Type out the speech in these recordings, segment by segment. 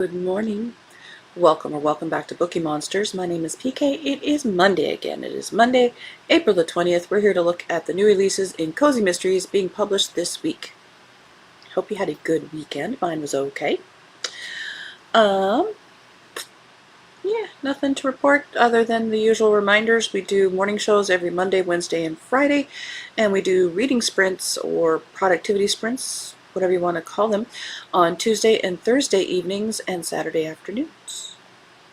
Good morning. Welcome back to Bookeemonsters. My name is PK. It is Monday again. It is Monday, April the 20th. We're here to look at the new releases in Cozy Mysteries being published this week. Hope you had a good weekend. Mine was okay. Yeah, nothing to report other than the usual reminders. We do morning shows every Monday, Wednesday, and Friday, and we do reading sprints or productivity sprints, whatever you want to call them, on Tuesday and Thursday evenings and Saturday afternoons.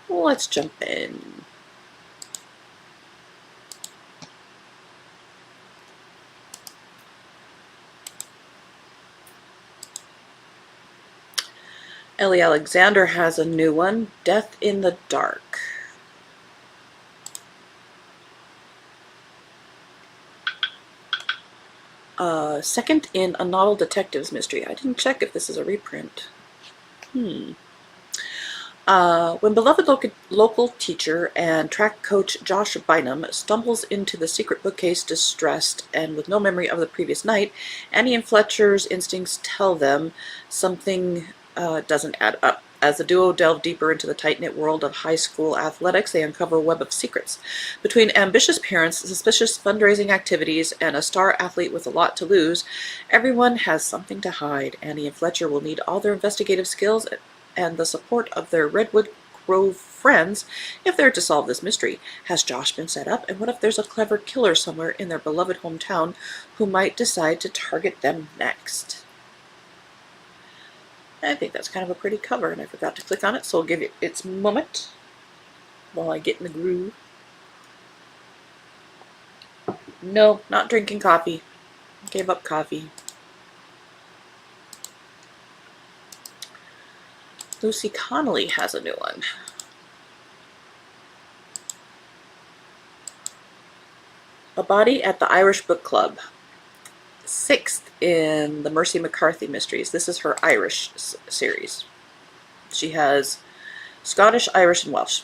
Let's jump in. Ellie Alexander has a new one, Death in the Dark. Second in a novel detectives mystery. I didn't check if this is a reprint. When beloved local teacher and track coach Josh Bynum stumbles into the secret bookcase distressed and with no memory of the previous night, Annie and Fletcher's instincts tell them something doesn't add up. As the duo delve deeper into the tight-knit world of high school athletics, they uncover a web of secrets. Between ambitious parents, suspicious fundraising activities, and a star athlete with a lot to lose, everyone has something to hide. Annie and Fletcher will need all their investigative skills and the support of their Redwood Grove friends if they're to solve this mystery. Has Josh been set up? And what if there's a clever killer somewhere in their beloved hometown who might decide to target them next? I think that's kind of a pretty cover, and I forgot to click on it, so I'll give it its moment while I get in the groove. No, not drinking coffee. Gave up coffee. Lucy Connolly has a new one. A Body at the Irish Book Club. 6th in the Mercy McCarthy mysteries. This is her Irish series. She has Scottish, Irish, and Welsh.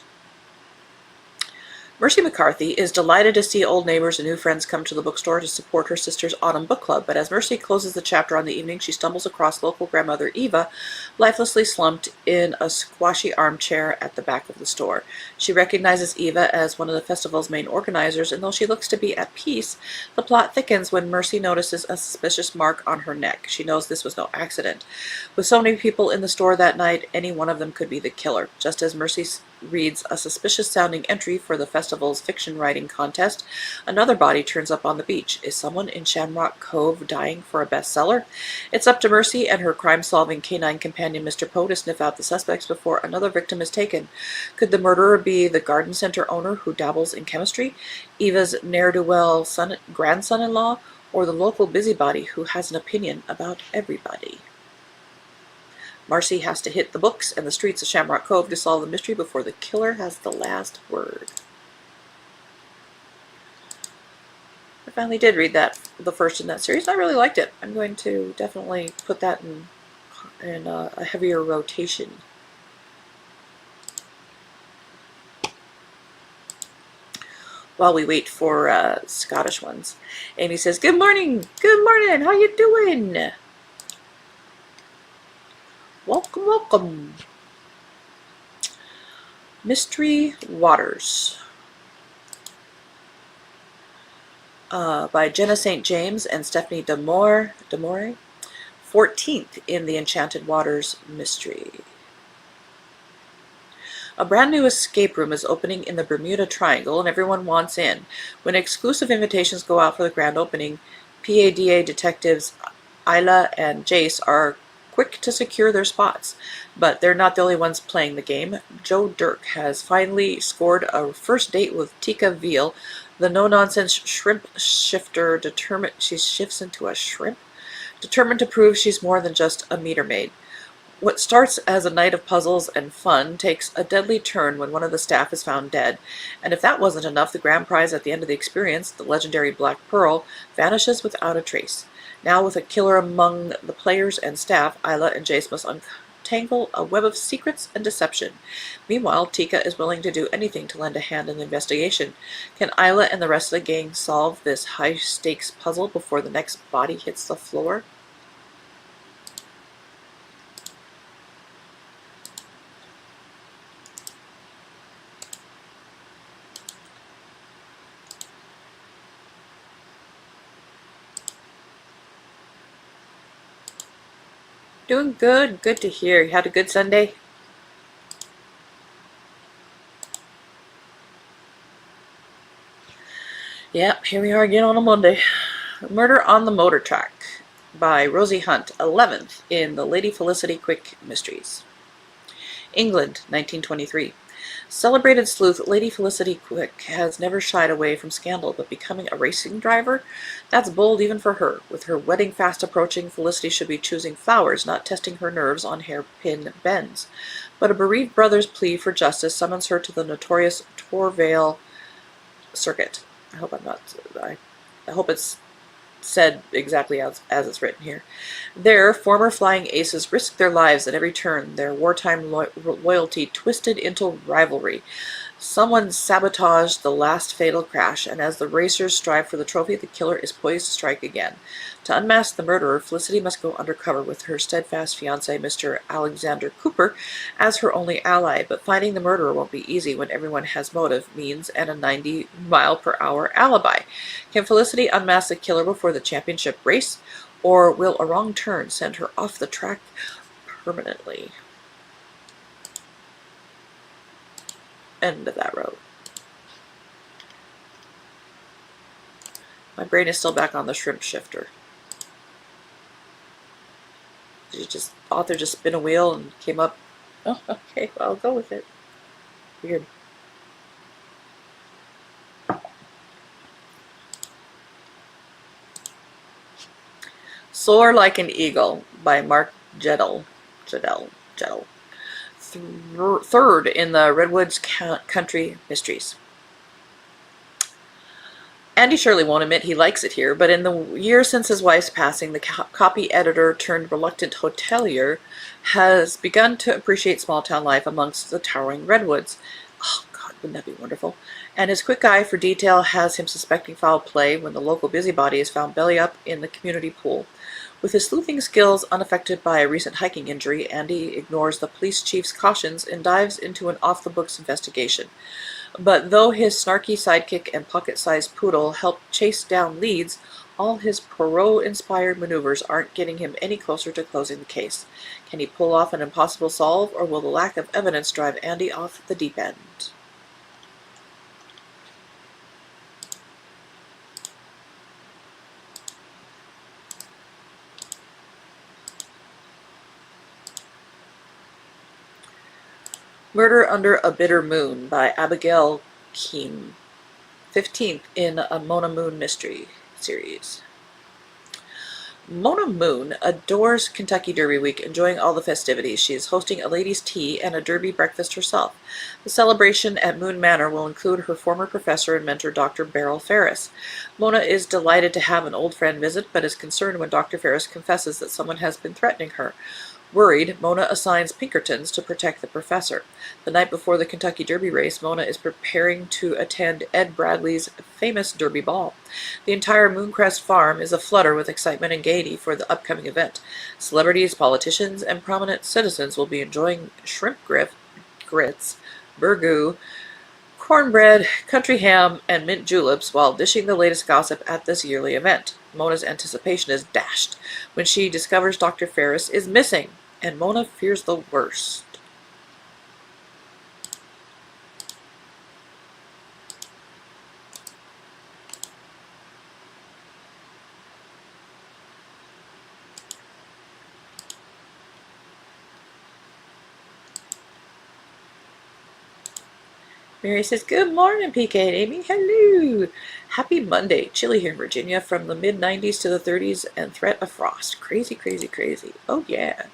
Mercy McCarthy is delighted to see old neighbors and new friends come to the bookstore to support her sister's autumn book club, but as Mercy closes the chapter on the evening, she stumbles across local grandmother Eva, lifelessly slumped in a squashy armchair at the back of the store. She recognizes Eva as one of the festival's main organizers, and though she looks to be at peace, the plot thickens when Mercy notices a suspicious mark on her neck. She knows this was no accident. With so many people in the store that night, any one of them could be the killer. Just as Mercy reads a suspicious-sounding entry for the festival's fiction writing contest, another body turns up on the beach. Is someone in Shamrock Cove dying for a bestseller? It's up to Mercy and her crime-solving canine companion Mr. Poe to sniff out the suspects before another victim is taken. Could the murderer be the garden center owner who dabbles in chemistry, Eva's ne'er-do-well grandson-in-law, or the local busybody who has an opinion about everybody? Marcy has to hit the books and the streets of Shamrock Cove to solve the mystery before the killer has the last word. I finally did read the first in that series. I really liked it. I'm going to definitely put that in a heavier rotation. While we wait for Scottish ones, Amy says, "Good morning, how you doing? Welcome. Mystery Waters by Jenna St. James and Stephanie Demore, 14th in the Enchanted Waters mystery. A brand new escape room is opening in the Bermuda Triangle and everyone wants in. When exclusive invitations go out for the grand opening, PADA detectives Isla and Jace are quick to secure their spots, but they're not the only ones playing the game. Joe Dirk has finally scored a first date with Tika Veal, the no-nonsense shrimp shifter. She shifts into a shrimp, determined to prove she's more than just a meter maid. What starts as a night of puzzles and fun takes a deadly turn when one of the staff is found dead, and if that wasn't enough, the grand prize at the end of the experience, the legendary Black Pearl, vanishes without a trace. Now, with a killer among the players and staff, Isla and Jace must untangle a web of secrets and deception. Meanwhile, Tika is willing to do anything to lend a hand in the investigation. Can Isla and the rest of the gang solve this high-stakes puzzle before the next body hits the floor? Doing good. Good to hear. You had a good Sunday? Yep, here we are again on a Monday. Murder on the Motor Track by Rosie Hunt, 11th in the Lady Felicity Quick Mysteries. England, 1923. Celebrated sleuth Lady Felicity Quick has never shied away from scandal, but becoming a racing driver? That's bold even for her. With her wedding fast approaching, Felicity should be choosing flowers, not testing her nerves on hairpin bends. But a bereaved brother's plea for justice summons her to the notorious Torvale circuit. I hope it's said exactly as it's written here. There, former flying aces risked their lives at every turn, their wartime loyalty twisted into rivalry. Someone sabotaged the last fatal crash, and as the racers strive for the trophy, the killer is poised to strike again. To unmask the murderer, Felicity must go undercover with her steadfast fiancé, Mr. Alexander Cooper, as her only ally, but finding the murderer won't be easy when everyone has motive, means, and a 90-mile-per-hour alibi. Can Felicity unmask the killer before the championship race, or will a wrong turn send her off the track permanently? End of that road. My brain is still back on the shrimp shifter. Author just spin a wheel and came up. Oh, okay, well, I'll go with it. Weird. Soar Like an Eagle by Mark Jedell. Third in the Redwoods Country Mysteries. Andy surely won't admit he likes it here, but in the years since his wife's passing, the copy editor turned reluctant hotelier has begun to appreciate small-town life amongst the towering redwoods. Oh, God, wouldn't that be wonderful? And his quick eye for detail has him suspecting foul play when the local busybody is found belly up in the community pool. With his sleuthing skills unaffected by a recent hiking injury, Andy ignores the police chief's cautions and dives into an off-the-books investigation. But though his snarky sidekick and pocket-sized poodle help chase down leads, all his Poirot-inspired maneuvers aren't getting him any closer to closing the case. Can he pull off an impossible solve, or will the lack of evidence drive Andy off the deep end? Murder Under a Bitter Moon by Abigail Keene, 15th in a Mona Moon mystery series. Mona Moon adores Kentucky Derby Week, enjoying all the festivities. She is hosting a ladies' tea and a Derby breakfast herself. The celebration at Moon Manor will include her former professor and mentor, Dr. Beryl Ferris. Mona is delighted to have an old friend visit, but is concerned when Dr. Ferris confesses that someone has been threatening her. Worried, Mona assigns Pinkertons to protect the professor. The night before the Kentucky Derby race, Mona is preparing to attend Ed Bradley's famous Derby ball. The entire Mooncrest farm is aflutter with excitement and gaiety for the upcoming event. Celebrities, politicians, and prominent citizens will be enjoying shrimp grits, burgoo, cornbread, country ham, and mint juleps while dishing the latest gossip at this yearly event. Mona's anticipation is dashed when she discovers Dr. Ferris is missing, and Mona fears the worst. Mary says, good morning, PK and Amy. Hello. Happy Monday. Chilly here in Virginia from the mid-90s to the 30s and threat of frost. Crazy, crazy, crazy. Oh, yeah.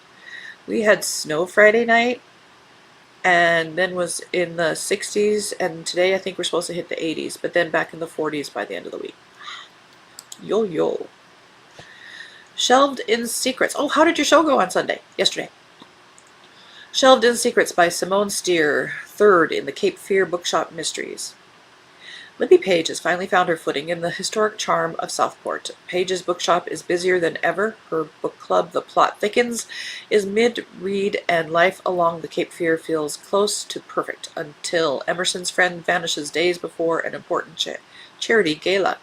We had snow Friday night and then was in the 60s, and today I think we're supposed to hit the 80s, but then back in the 40s by the end of the week. Yo, yo. Shelved in Secrets. Oh, how did your show go on yesterday? Shelved in Secrets by Simone Steer, 3rd in the Cape Fear Bookshop Mysteries. Libby Page has finally found her footing in the historic charm of Southport. Page's bookshop is busier than ever. Her book club, The Plot Thickens, is mid-read, and life along the Cape Fear feels close to perfect until Emerson's friend vanishes days before an important charity gala.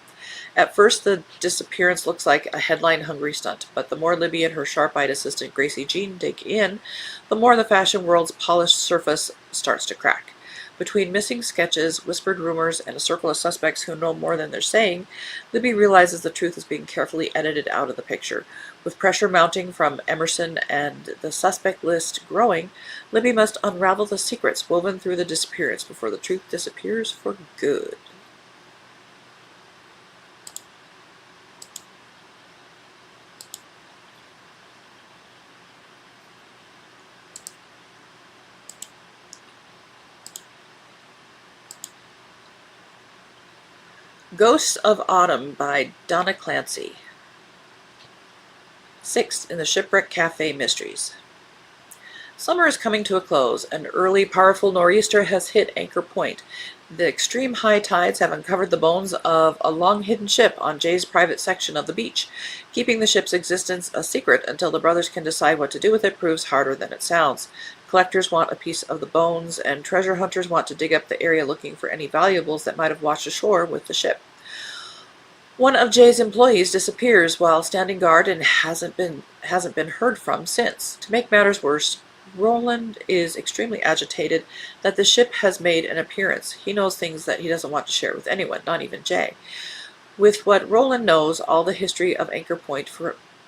At first, the disappearance looks like a headline-hungry stunt, but the more Libby and her sharp-eyed assistant Gracie Jean dig in, the more the fashion world's polished surface starts to crack. Between missing sketches, whispered rumors, and a circle of suspects who know more than they're saying, Libby realizes the truth is being carefully edited out of the picture. With pressure mounting from Emerson and the suspect list growing, Libby must unravel the secrets woven through the disappearance before the truth disappears for good. Ghosts of Autumn by Donna Clancy. 6th in the Shipwreck Cafe Mysteries. Summer is coming to a close. An early, powerful nor'easter has hit Anchor Point. The extreme high tides have uncovered the bones of a long-hidden ship on Jay's private section of the beach. Keeping the ship's existence a secret until the brothers can decide what to do with it proves harder than it sounds. Collectors want a piece of the bones, and treasure hunters want to dig up the area looking for any valuables that might have washed ashore with the ship. One of Jay's employees disappears while standing guard and hasn't been heard from since. To make matters worse, Roland is extremely agitated that the ship has made an appearance. He knows things that he doesn't want to share with anyone, not even Jay. With what Roland knows, all the history of Anchor Point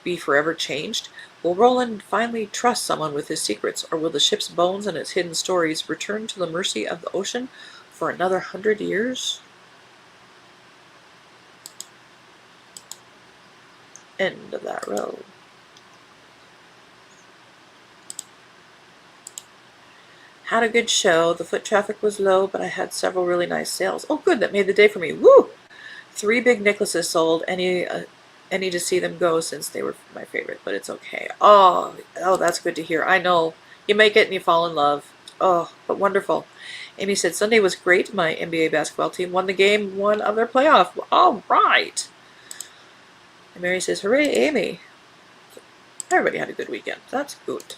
be forever changed. Will Roland finally trust someone with his secrets, or will the ship's bones and its hidden stories return to the mercy of the ocean for another 100 years? End of that row. Had a good show. The foot traffic was low, but I had several really nice sales. Oh, good. That made the day for me. Woo! 3 big necklaces sold. Any to see them go since they were my favorite, but it's okay. Oh, that's good to hear. I know. You make it and you fall in love. Oh, but wonderful. Amy said, Sunday was great. My NBA basketball team won the game 1 of their playoff. All right. And Mary says, hooray, Amy. Everybody had a good weekend. That's good.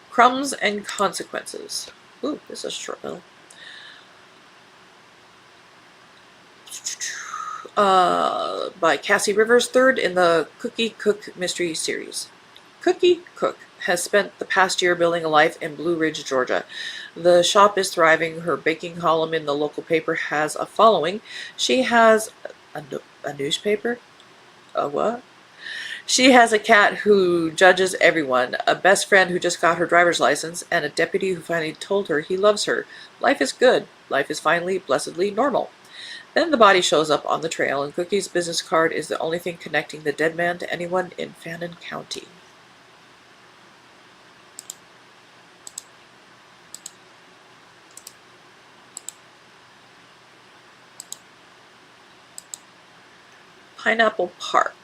Crumbs and Consequences. Ooh, this is a short little. By Cassie Rivers, 3rd in the Cookie Cook Mystery Series. Cookie Cook has spent the past year building a life in Blue Ridge, Georgia. The shop is thriving. Her baking column in the local paper has a following. She has a newspaper? A what? She has a cat who judges everyone, a best friend who just got her driver's license, and a deputy who finally told her he loves her. Life is good. Life is finally, blessedly normal. Then the body shows up on the trail, and Cookie's business card is the only thing connecting the dead man to anyone in Fannin County. Pineapple Park.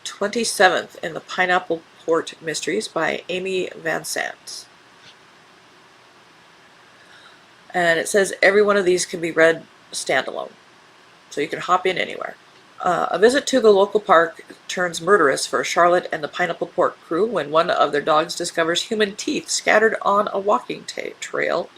27th in the Pineapple Port Mysteries by Amy Van Sant. And it says every one of these can be read standalone, so you can hop in anywhere. A visit to the local park turns murderous for Charlotte and the Pineapple Port crew when one of their dogs discovers human teeth scattered on a walking trail,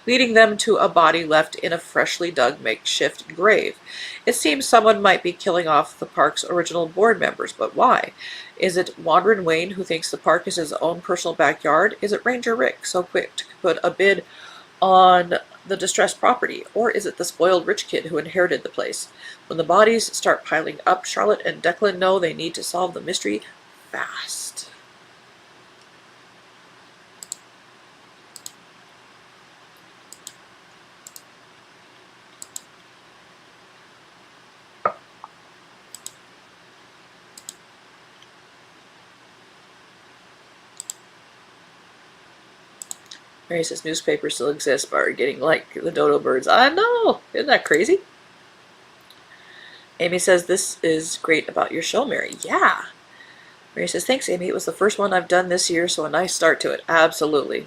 leading them to a body left in a freshly dug makeshift grave. It seems someone might be killing off the park's original board members, but why? Is it Wandering Wayne who thinks the park is his own personal backyard? Is it Ranger Rick so quick to put a bid on the distressed property? Or is it the spoiled rich kid who inherited the place? When the bodies start piling up, Charlotte and Declan know they need to solve the mystery fast. Mary says newspapers still exist but are getting like the dodo birds. I know! Isn't that crazy? Amy says, this is great about your show, Mary. Yeah! Mary says, thanks, Amy. It was the first one I've done this year, so a nice start to it. Absolutely.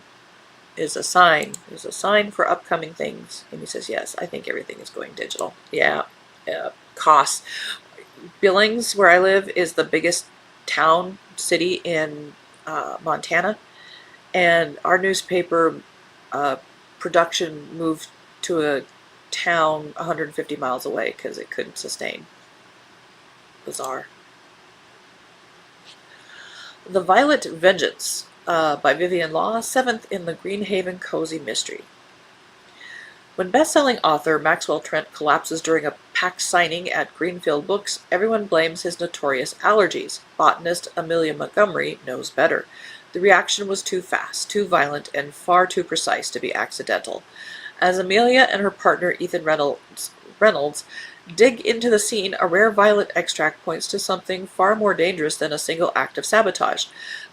Is a sign. Is a sign for upcoming things. Amy says, yes, I think everything is going digital. Yeah. Costs. Billings, where I live, is the biggest city in Montana. And our newspaper production moved to a town 150 miles away because it couldn't sustain. Bizarre. The Violet Vengeance by Vivian Law, 7th in the Greenhaven Cozy Mystery. When best-selling author Maxwell Trent collapses during a packed signing at Greenfield Books, everyone blames his notorious allergies. Botanist Amelia Montgomery knows better. The reaction was too fast, too violent, and far too precise to be accidental. As Amelia and her partner Ethan Reynolds dig into the scene, a rare violet extract points to something far more dangerous than a single act of sabotage.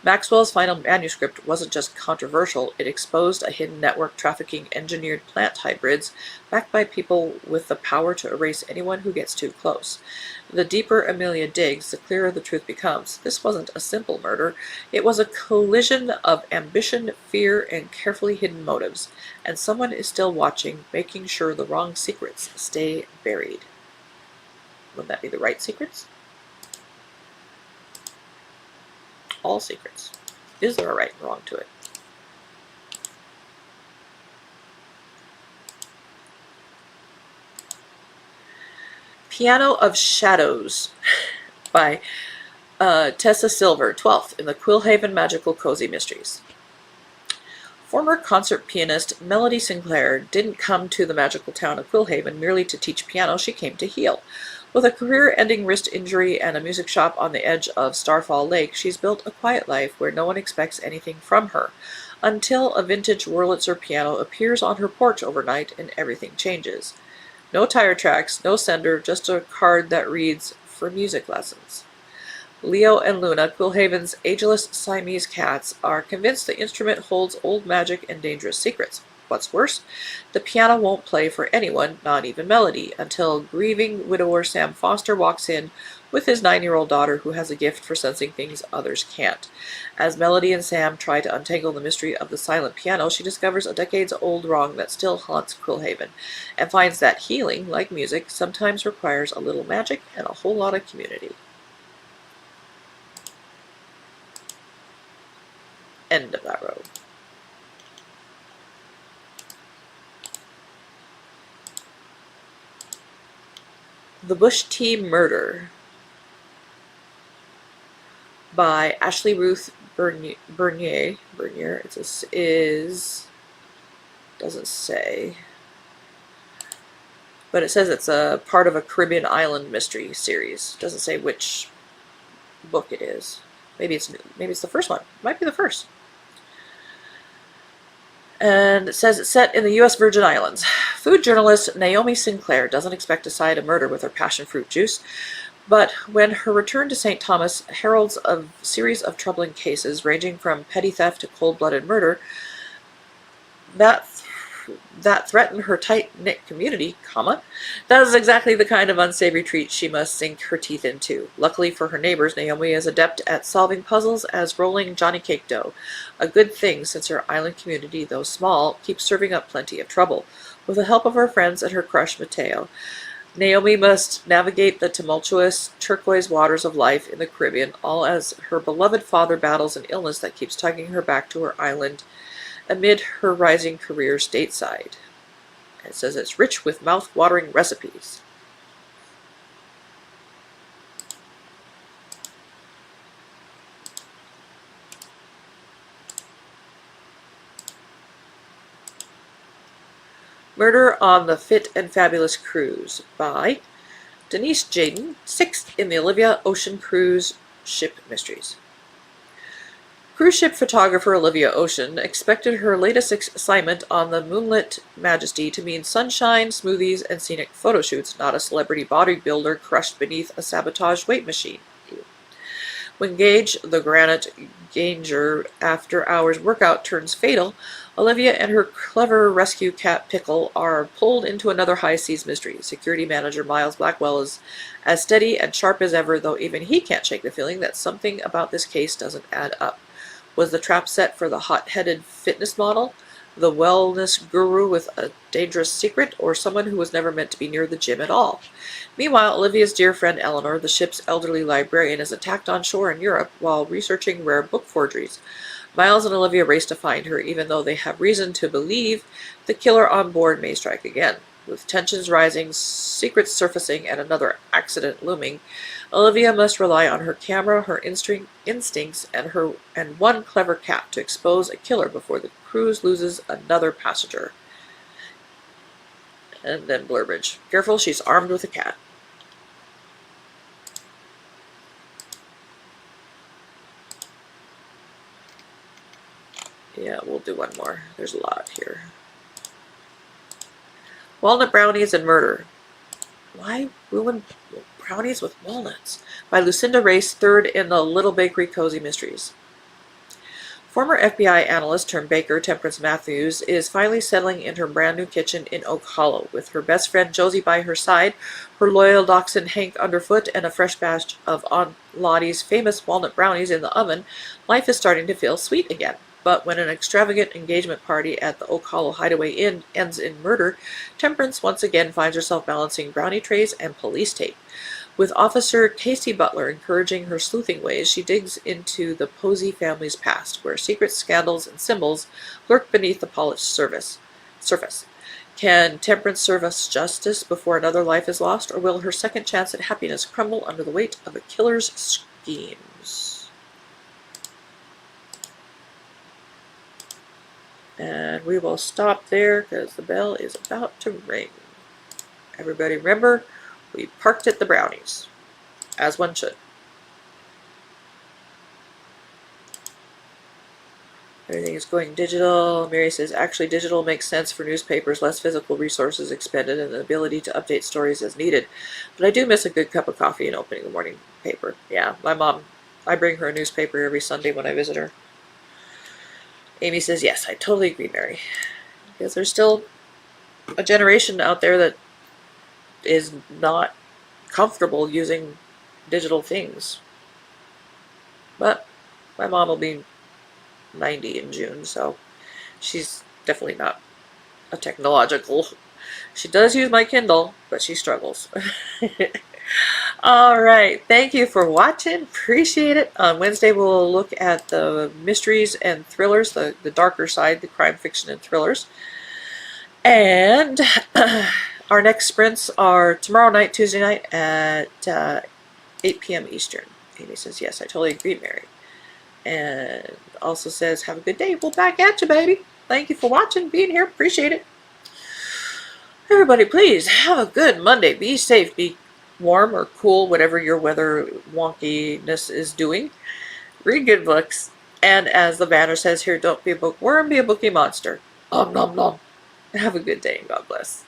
Maxwell's final manuscript wasn't just controversial, it exposed a hidden network trafficking engineered plant hybrids backed by people with the power to erase anyone who gets too close. The deeper Amelia digs, the clearer the truth becomes. This wasn't a simple murder. It was a collision of ambition, fear, and carefully hidden motives. And someone is still watching, making sure the wrong secrets stay buried. Would that be the right secrets? All secrets. Is there a right and wrong to it? Piano of Shadows by Tessa Silver, 12th in the Quillhaven Magical Cozy Mysteries. Former concert pianist Melody Sinclair didn't come to the magical town of Quillhaven merely to teach piano, she came to heal. With a career-ending wrist injury and a music shop on the edge of Starfall Lake, she's built a quiet life where no one expects anything from her, until a vintage Wurlitzer piano appears on her porch overnight and everything changes. No tire tracks, no sender, just a card that reads, "For music lessons." Leo and Luna, Quillhaven's ageless Siamese cats, are convinced the instrument holds old magic and dangerous secrets. What's worse, the piano won't play for anyone, not even Melody, until grieving widower Sam Foster walks in with his 9-year-old daughter who has a gift for sensing things others can't. As Melody and Sam try to untangle the mystery of the silent piano, she discovers a decades-old wrong that still haunts Quillhaven, and finds that healing, like music, sometimes requires a little magic and a whole lot of community. End of that road. The Bush Tea Murder by Ashley Ruth Bernier. It doesn't say, but it says it's a part of a Caribbean island mystery series. It doesn't say which book it is. Maybe it's the first one. It might be the first. And it says it's set in the U.S. Virgin Islands. Food journalist Naomi Sinclair doesn't expect to side a murder with her passion fruit juice, but when her return to St. Thomas heralds a series of troubling cases ranging from petty theft to cold-blooded murder that threaten her tight-knit community, that is exactly the kind of unsavory treat she must sink her teeth into. Luckily for her neighbors, Naomi is adept at solving puzzles as rolling Johnny Cake dough, a good thing since her island community, though small, keeps serving up plenty of trouble. With the help of her friends and her crush Mateo, Naomi must navigate the tumultuous turquoise waters of life in the Caribbean, all as her beloved father battles an illness that keeps tugging her back to her island amid her rising career stateside. It says it's rich with mouth-watering recipes. Murder on the Fit and Fabulous Cruise by Denise Jaden, 6th in the Olivia Ocean Cruise Ship Mysteries. Cruise ship photographer Olivia Ocean expected her latest assignment on the Moonlit Majesty to mean sunshine, smoothies, and scenic photo shoots, not a celebrity bodybuilder crushed beneath a sabotaged weight machine. When Gage, the granite ganger after-hours workout turns fatal, Olivia and her clever rescue cat Pickle are pulled into another high seas mystery. Security manager Miles Blackwell is as steady and sharp as ever, though even he can't shake the feeling that something about this case doesn't add up. Was the trap set for the hot-headed fitness model? the wellness guru with a dangerous secret, or someone who was never meant to be near the gym at all. Meanwhile, Olivia's dear friend Eleanor, the ship's elderly librarian, is attacked on shore in Europe while researching rare book forgeries. Miles and Olivia race to find her, even though they have reason to believe the killer on board may strike again. With tensions rising, secrets surfacing, and another accident looming, Olivia must rely on her camera, her instincts, and one clever cat to expose a killer before the cruise loses another passenger. And then blurbage. Careful, she's armed with a cat. Yeah, we'll do one more. There's a lot here. Walnut brownies and murder. Why ruin brownies with walnuts? By Lucinda Race, third in the Little Bakery Cozy Mysteries. Former FBI analyst turned baker Temperance Matthews is finally settling in her brand new kitchen in Oak Hollow. With her best friend Josie by her side, her loyal dachshund Hank underfoot, and a fresh batch of Aunt Lottie's famous walnut brownies in the oven, life is starting to feel sweet again. But when an extravagant engagement party at the Oak Hollow Hideaway Inn ends in murder, Temperance once again finds herself balancing brownie trays and police tape. With Officer Casey Butler encouraging her sleuthing ways, she digs into the Posey family's past, where secret scandals and symbols lurk beneath the polished surface. Can Temperance serve us justice before another life is lost, or will her second chance at happiness crumble under the weight of a killer's schemes? And we will stop there because the bell is about to ring. Everybody remember, we parked at the brownies, as one should. Everything is going digital. Mary says, actually digital makes sense for newspapers, less physical resources expended, and the ability to update stories as needed. But I do miss a good cup of coffee and opening the morning paper. Yeah, my mom, I bring her a newspaper every Sunday when I visit her. Amy says, yes, I totally agree, Mary. Because there's still a generation out there that is not comfortable using digital things. But my mom will be 90 in June, so she's definitely not a technological. She does use my Kindle, but she struggles. All right, thank you for watching. Appreciate it. On Wednesday, we'll look at the mysteries and thrillers, the darker side, the crime fiction and thrillers. And our next sprints are tomorrow night, Tuesday night at 8 p.m. Eastern. Amy says, yes, I totally agree, Mary. And also says, have a good day. We'll back at you, baby. Thank you for watching, being here. Appreciate it. Everybody, please have a good Monday. Be safe. Be warm or cool, whatever your weather wonkiness is doing. Read good books. And as the banner says here, don't be a bookworm, be a bookie monster. Nom nom nom. Have a good day and God bless.